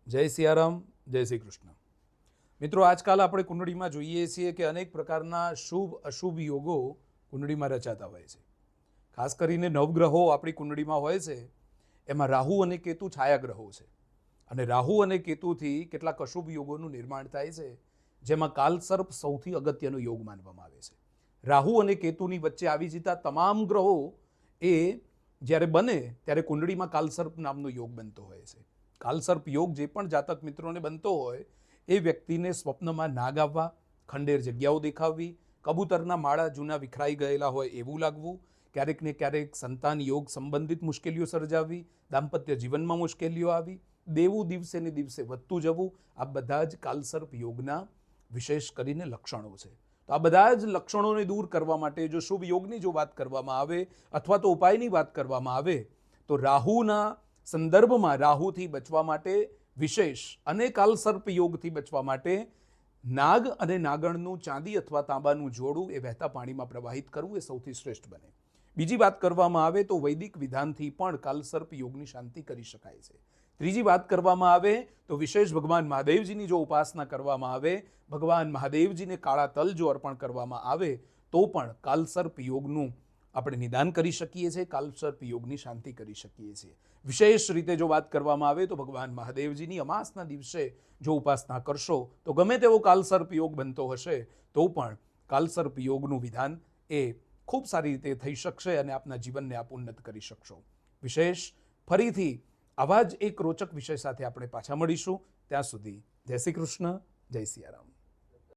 જય સિયારામ, જય શ્રી કૃષ્ણ. મિત્રો, આજકાલ આપણે કુંડળીમાં જોઈએ છીએ કે અનેક પ્રકારના શુભ અશુભ યોગો કુંડળીમાં રચાતા હોય છે. ખાસ કરીને નવગ્રહો આપણી કુંડળીમાં હોય છે, એમાં રાહુ અને કેતુ છાયા ગ્રહો છે. અને રાહુ અને કેતુથી કેટલાક અશુભ યોગોનું નિર્માણ થાય છે, જેમાં કાલસર્પ સૌથી અગત્યનો યોગ માનવામાં આવે છે. રાહુ અને કેતુની વચ્ચે આવી જતા તમામ ગ્રહો એ જ્યારે બને ત્યારે કુંડળીમાં કાલસર્પ નામનો યોગ બનતો હોય છે. કાલસર્પ યોગ જે પણ જાતક મિત્રોને બનતો હોય એ વ્યક્તિને સ્વપ્નમાં નાગ આવવા, ખંડેર જગ્યાઓ દેખાવવી, કબૂતરના માળા જૂના વિખરાઈ ગયેલા હોય એવું લાગવું, ક્યારેક ને ક્યારેક સંતાન યોગ સંબંધિત મુશ્કેલીઓ સર્જાવી, દાંપત્ય જીવનમાં મુશ્કેલીઓ આવી, દેવું દિવસે ને દિવસે વધતું જવું, આ બધા જ કાલસર્પ યોગના વિશેષ કરીને લક્ષણો છે. તો આ બધા જ લક્ષણોને દૂર કરવા માટે જો શુભ યોગની જો વાત કરવામાં આવે અથવા તો ઉપાયની વાત કરવામાં આવે તો રાહુના સંદર્ભમાં રાહુથી બચવા માટે વિશેષ અને કાલસર્પ યોગથી બચવા માટે નાગ અને નાગણનું ચાંદી અથવા તાંબાનું જોડું એ વહેતા પાણીમાં પ્રવાહિત કરવું એ સૌથી શ્રેષ્ઠ બને. બીજી વાત કરવામાં આવે તો વૈદિક વિધાનથી પણ કાલસર્પ યોગની શાંતિ કરી શકાય છે. ત્રીજી વાત કરવામાં આવે તો વિશેષ ભગવાન મહાદેવજીની જો ઉપાસના કરવામાં આવે, ભગવાન મહાદેવજીને કાળા તલ જો અર્પણ કરવામાં આવે તો પણ કાલસર્પ યોગનું આપણે નિદાન કરી શકીએ છીએ, કાલસર્પ યોગની શાંતિ કરી શકીએ છીએ. વિશેષ રીતે જો વાત કરવામાં આવે તો ભગવાન મહાદેવજીની અમાસના દિવસે જો ઉપાસના કરશો તો ગમે તેવો કાલસર્પ યોગ બનતો હશે તો પણ કાલસર્પ યોગનું વિધાન એ ખૂબ સારી રીતે થઈ શકશે અને આપના જીવનને આપ ઉન્નત કરી શકશો. વિશેષ ફરીથી આવા જ એક રોચક વિષય સાથે આપણે પાછા મળીશું. ત્યાં સુધી જય શ્રી કૃષ્ણ, જય સિયારામ.